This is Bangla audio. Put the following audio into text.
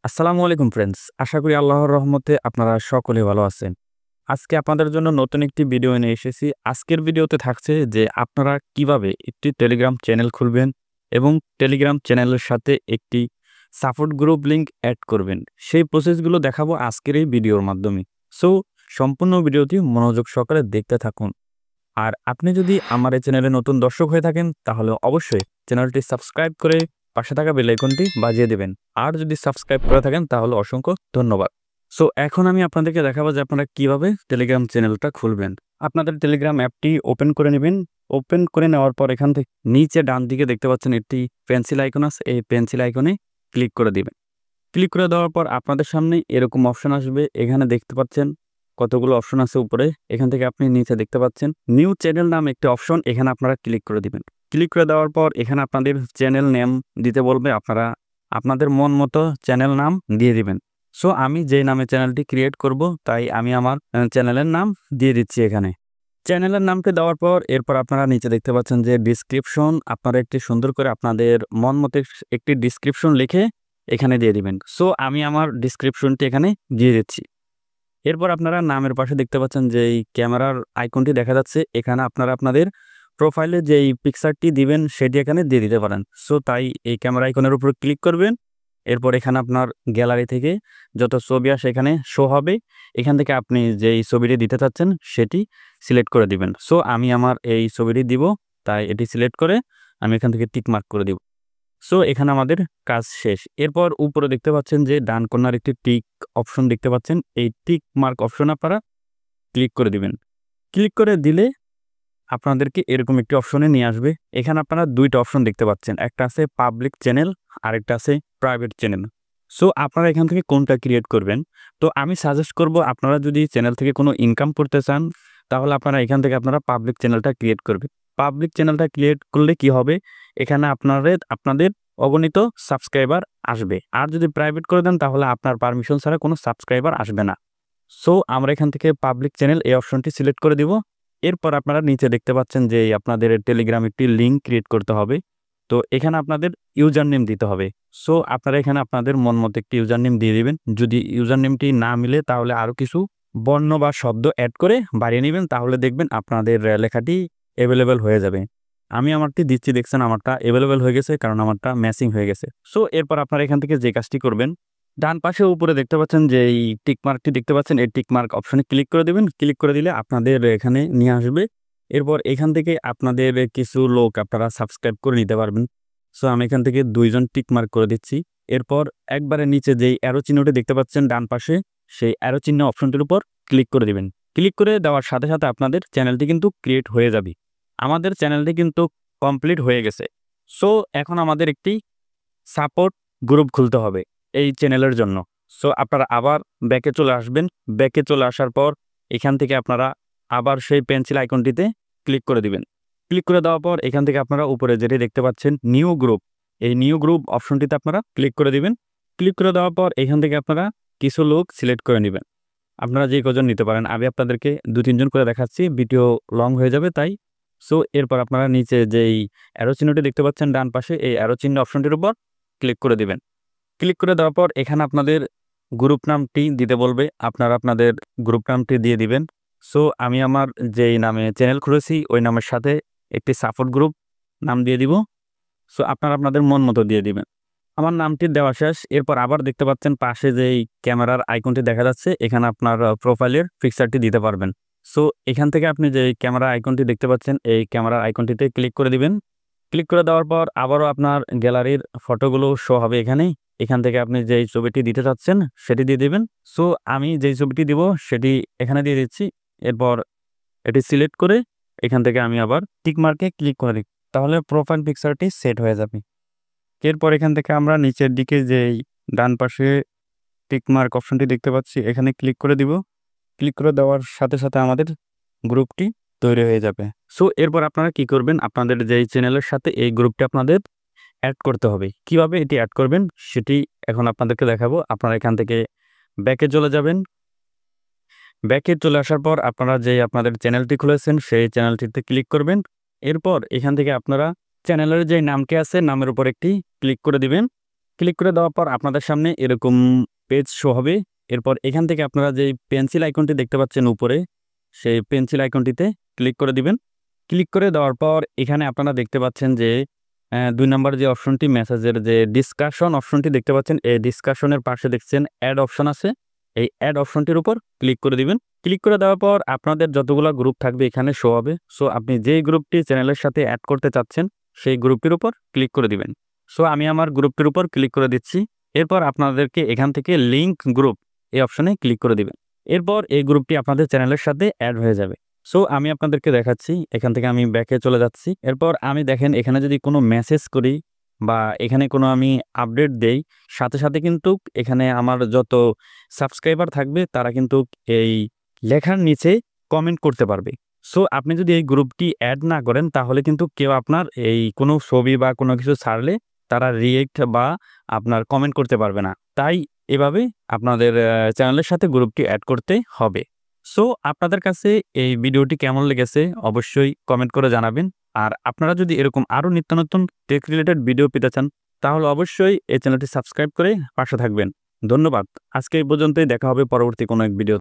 আসসালামু আলাইকুম ফ্রেন্ডস। আশা করি আল্লাহর রহমতে আপনারা সকলে ভালো আছেন। আজকে আপনাদের জন্য নতুন একটি ভিডিও নিয়ে এসেছি। আজকের ভিডিওতে থাকছে যে আপনারা কিভাবে একটি টেলিগ্রাম চ্যানেল খুলবেন এবং টেলিগ্রাম চ্যানেলের সাথে একটি সাপোর্ট গ্রুপ লিংক অ্যাড করবেন। সেই প্রসেসগুলো দেখাবো আজকের এই ভিডিওর মাধ্যমে। সো সম্পূর্ণ ভিডিওটি মনোযোগ সহকারে দেখতে থাকুন। আর আপনি যদি আমার এই চ্যানেলে নতুন দর্শক হয়ে থাকেন তাহলে অবশ্যই চ্যানেলটি সাবস্ক্রাইব করে পাশে থাকা বেল আইকনটি বাজিয়ে দেবেন। আর যদি সাবস্ক্রাইব করে থাকেন তাহলে অসংখ্য ধন্যবাদ। সো এখন আমি আপনাদেরকে দেখাবো যে আপনারা কিভাবে টেলিগ্রাম চ্যানেলটা খুলবেন। আপনাদের টেলিগ্রাম অ্যাপটি ওপেন করে নেবেন। ওপেন করে নেওয়ার পর এখান থেকে নিচে ডান দিকে দেখতে পাচ্ছেন একটি পেন্সিল আইকন আছে, এই পেন্সিল আইকনে ক্লিক করে দিবেন। ক্লিক করে দেওয়ার পর আপনাদের সামনে এরকম অপশন আসবে। এখানে দেখতে পাচ্ছেন কতগুলো অপশন আছে উপরে। এখান থেকে আপনি নিচে দেখতে পাচ্ছেন নিউ চ্যানেল নাম একটি অপশন, এখানে আপনারা ক্লিক করে দিবেন। ক্লিক করে দেওয়ার পর এখানে আপনাদের চ্যানেল নেম দিতে বলবে, আপনারা আপনাদের মন মতো চ্যানেল নাম দিয়ে দিবেন। সো আমি যেই নামে চ্যানেলটি ক্রিয়েট করব তাই আমি আমার চ্যানেলের নাম দিয়ে দিচ্ছি। এখানে চ্যানেলের নামটি দেওয়ার পর এরপর আপনারা নিচে দেখতে পাচ্ছেন যে ডিসক্রিপশন, আপনারা একটি সুন্দর করে আপনাদের মন মতো একটি ডিসক্রিপশন লিখে এখানে দিয়ে দিবেন। সো আমি আমার ডিসক্রিপশনটি এখানে দিয়ে দিচ্ছি। এরপর আপনারা নামের পাশে দেখতে পাচ্ছেন যে এই ক্যামেরার আইকনটি দেখা যাচ্ছে, এখানে আপনারা আপনাদের প্রোফাইলে যেই পিকচারটি দিবেন সেটি এখানে দিয়ে দিতে পারেন। সো তাই এই ক্যামেরা আইকনের উপর ক্লিক করবেন। এরপর এখানে আপনার গ্যালারি থেকে যত ছবি আসে এখানে শো হবে। এখান থেকে আপনি যেই ছবিটি দিতে চাচ্ছেন সেটি সিলেক্ট করে দিবেন। সো আমি আমার এই ছবিটি দিব, তাই এটি সিলেক্ট করে আমি এখান থেকে টিক মার্ক করে দিব। সো এখানে আমাদের কাজ শেষ। এরপর উপরে দেখতে পাচ্ছেন যে ডান কর্নার একটি টিক অপশন দেখতে পাচ্ছেন, এই টিক মার্ক অপশন আপনারা ক্লিক করে দিবেন। ক্লিক করে দিলে আপনাদেরকে এরকম একটি অপশনে নিয়ে আসবে। এখানে আপনারা দুইটা অপশন দেখতে পাচ্ছেন, একটা আছে পাবলিক চ্যানেল, আরেকটা আছে প্রাইভেট চ্যানেল। সো আপনারা এখান থেকে কোনটা ক্রিয়েট করবেন? তো আমি সাজেস্ট করব আপনারা যদি চ্যানেল থেকে কোনো ইনকাম করতে চান তাহলে আপনারা এখান থেকে আপনারা পাবলিক চ্যানেলটা ক্রিয়েট করবেন। পাবলিক চ্যানেলটা ক্রিয়েট করলে কি হবে, এখানে আপনাদের অগণিত সাবস্ক্রাইবার আসবে। আর যদি প্রাইভেট করে দেন তাহলে আপনার পারমিশন ছাড়া কোনো সাবস্ক্রাইবার আসবে না। সো আমরা এখান থেকে পাবলিক চ্যানেল এই অপশনটি সিলেক্ট করে দিব। এরপর আপনারা নিচে দেখতে পাচ্ছেন যে আপনাদের টেলিগ্রাম একটি লিঙ্ক ক্রিয়েট করতে হবে। তো এখানে আপনাদের ইউজার নেম দিতে হবে। সো আপনারা এখানে আপনাদের মন মতো একটি ইউজার নেম দিয়ে দিবেন। যদি ইউজার নেমটি না মিলে তাহলে আরও কিছু বর্ণ বা শব্দ অ্যাড করে বাড়িয়ে নেবেন, তাহলে দেখবেন আপনাদের লেখাটি অ্যাভেলেবেল হয়ে যাবে। আমি আমারটি দিচ্ছি, দেখছেন আমারটা অ্যাভেলেবেল হয়ে গেছে কারণ আমারটা ম্যাচিং হয়ে গেছে। সো এরপর আপনারা এখান থেকে যে কাজটি করবেন, ডান পাশে উপরে দেখতে পাচ্ছেন যে এই টিক মার্কটি দেখতে পাচ্ছেন, এই টিক মার্ক অপশনে ক্লিক করে দেবেন। ক্লিক করে দিলে আপনাদের এখানে নিয়ে আসবে। এরপর এখান থেকে আপনাদের কিছু লোক আপনারা সাবস্ক্রাইব করে নিতে পারবেন। সো আমি এখান থেকে 2 জন টিক মার্ক করে দিচ্ছি। এরপর একবারে নিচে যেই অ্যারো চিহ্নটি দেখতে পাচ্ছেন ডান পাশে, সেই অ্যারো চিহ্ন অপশনটির উপর ক্লিক করে দিবেন। ক্লিক করে দেওয়ার সাথে সাথে আপনাদের চ্যানেলটি কিন্তু ক্রিয়েট হয়ে যাবে। আমাদের চ্যানেলটি কিন্তু কমপ্লিট হয়ে গেছে। সো এখন আমাদের একটি সাপোর্ট গ্রুপ খুলতে হবে এই চ্যানেলের জন্য। সো আপনারা আবার ব্যাকে চলে আসবেন। ব্যাকে চলে আসার পর এখান থেকে আপনারা আবার সেই পেন্সিল আইকনটিতে ক্লিক করে দিবেন। ক্লিক করে দেওয়ার পর এখান থেকে আপনারা উপরে যেটি দেখতে পাচ্ছেন নিউ গ্রুপ, এই নিউ গ্রুপ অপশনটিতে আপনারা ক্লিক করে দিবেন। ক্লিক করে দেওয়ার পর এখান থেকে আপনারা কিছু লোক সিলেক্ট করে নেবেন। আপনারা যে কজন নিতে পারেন, আমি আপনাদেরকে 2-3 জন করে দেখাচ্ছি, ভিডিও লং হয়ে যাবে তাই। সো এরপর আপনারা নিচে যেই অ্যারো চিহ্নটি দেখতে পাচ্ছেন ডান পাশে, এই অ্যারো চিহ্ন অপশনটির উপর ক্লিক করে দিবেন। ক্লিক করে দেওয়ার পর এখানে আপনাদের গ্রুপ নামটি দিতে বলবে, আপনারা আপনাদের গ্রুপ নামটি দিয়ে দিবেন। সো আমি আমার যেই নামে চ্যানেল খুলেছি ওই নামের সাথে একটি সাপোর্ট গ্রুপ নাম দিয়ে দিব। সো আপনারা আপনাদের মন মতো দিয়ে দিবেন। আমার নামটি দেওয়া শেষ। এরপর আবার দেখতে পাচ্ছেন পাশে যেই ক্যামেরার আইকনটি দেখা যাচ্ছে, এখানে আপনার প্রোফাইলের পিকচারটি দিতে পারবেন। সো এখান থেকে আপনি যে ক্যামেরা আইকনটি দেখতে পাচ্ছেন এই ক্যামেরার আইকনটিতে ক্লিক করে দিবেন। ক্লিক করে দেওয়ার পর আবারও আপনার গ্যালারির ফটোগুলো শো হবে এখানে। এখান থেকে আপনি যেই ছবিটি দিতে চাচ্ছেন সেটি দিয়ে দিবেন। সো আমি যেই ছবিটি দিব সেটি এখানে দিয়ে দিচ্ছি। এরপর এটি সিলেক্ট করে এখান থেকে আমি আবার টিক মার্কে ক্লিক করে দিই, তাহলে প্রোফাইল পিকচারটি সেট হয়ে যাবে। এরপর এখান থেকে আমরা নিচের দিকে যেই ডান পাশে টিক মার্ক অপশনটি দেখতে পাচ্ছি এখানে ক্লিক করে দিব। ক্লিক করে দেওয়ার সাথে সাথে আমাদের গ্রুপটি তৈরি হয়ে যাবে। সো এরপর আপনারা কি করবেন, আপনাদের যেই চ্যানেলের সাথে এই গ্রুপটি আপনাদের অ্যাড করতে হবে। কিভাবে এটি অ্যাড করবেন সেটি এখন আপনাদেরকে দেখাবো। আপনারা এখান থেকে ব্যাকে চলে যাবেন। ব্যাকে চলে আসার পর আপনারা যেই আপনাদের চ্যানেলটি খুলেছেন সেই চ্যানেলটিতে ক্লিক করবেন। এরপর এখান থেকে আপনারা চ্যানেলের যে নামটি আছে নামের উপর একটি ক্লিক করে দিবেন। ক্লিক করে দেওয়ার পর আপনাদের সামনে এরকম পেজ শো হবে। এরপর এখান থেকে আপনারা যে পেন্সিল আইকনটি দেখতে পাচ্ছেন উপরে, সেই পেন্সিল আইকনটিতে ক্লিক করে দিবেন। ক্লিক করে দেওয়ার পর এখানে আপনারা দেখতে পাচ্ছেন যে ২ নম্বর যে অপশনটি, মেসেজের যে ডিসকাশন অপশনটি দেখতে পাচ্ছেন, এই ডিসকাশনের পাশে দেখছেন অ্যাড অপশন আছে। এই অ্যাড অপশনটির উপর ক্লিক করে দিবেন। ক্লিক করে দেওয়ার পর আপনাদের যতগুলো গ্রুপ থাকবে এখানে শো হবে। সো আপনি যেই গ্রুপটি চ্যানেলের সাথে অ্যাড করতে চাচ্ছেন সেই গ্রুপটির উপর ক্লিক করে দিবেন। সো আমি আমার গ্রুপটির উপর ক্লিক করে দিচ্ছি। এরপর আপনাদেরকে এখান থেকে লিঙ্ক গ্রুপ এই অপশনে ক্লিক করে দিবেন। এরপর এই গ্রুপটি আপনাদের চ্যানেলের সাথে অ্যাড হয়ে যাবে। সো আমি আপনাদেরকে দেখাচ্ছি, এখান থেকে আমি ব্যাকে চলে যাচ্ছি। এরপর আমি দেখেন এখানে যদি কোনো মেসেজ করি বা এখানে কোনো আমি আপডেট দেই, সাথে সাথে কিন্তু এখানে আমার যত সাবস্ক্রাইবার থাকবে তারা কিন্তু এই লেখার নিচে কমেন্ট করতে পারবে। সো আপনি যদি এই গ্রুপটি অ্যাড না করেন তাহলে কিন্তু কেউ আপনার এই কোনো ছবি বা কোনো কিছু ছাড়লে তারা রিয়েক্ট বা আপনার কমেন্ট করতে পারবে না। তাই এভাবে আপনাদের চ্যানেলের সাথে গ্রুপটি অ্যাড করতে হবে। সো আপনাদের কাছে এই ভিডিওটি কেমন লেগেছে অবশ্যই কমেন্ট করে জানাবেন। আর আপনারা যদি এরকম আরও নিত্য নতুন টেক রিলেটেড ভিডিও পেতে চান তাহলে অবশ্যই এই চ্যানেলটি সাবস্ক্রাইব করে পাশে থাকবেন। ধন্যবাদ। আজকে এই পর্যন্তই, দেখা হবে পরবর্তী কোনো এক ভিডিও।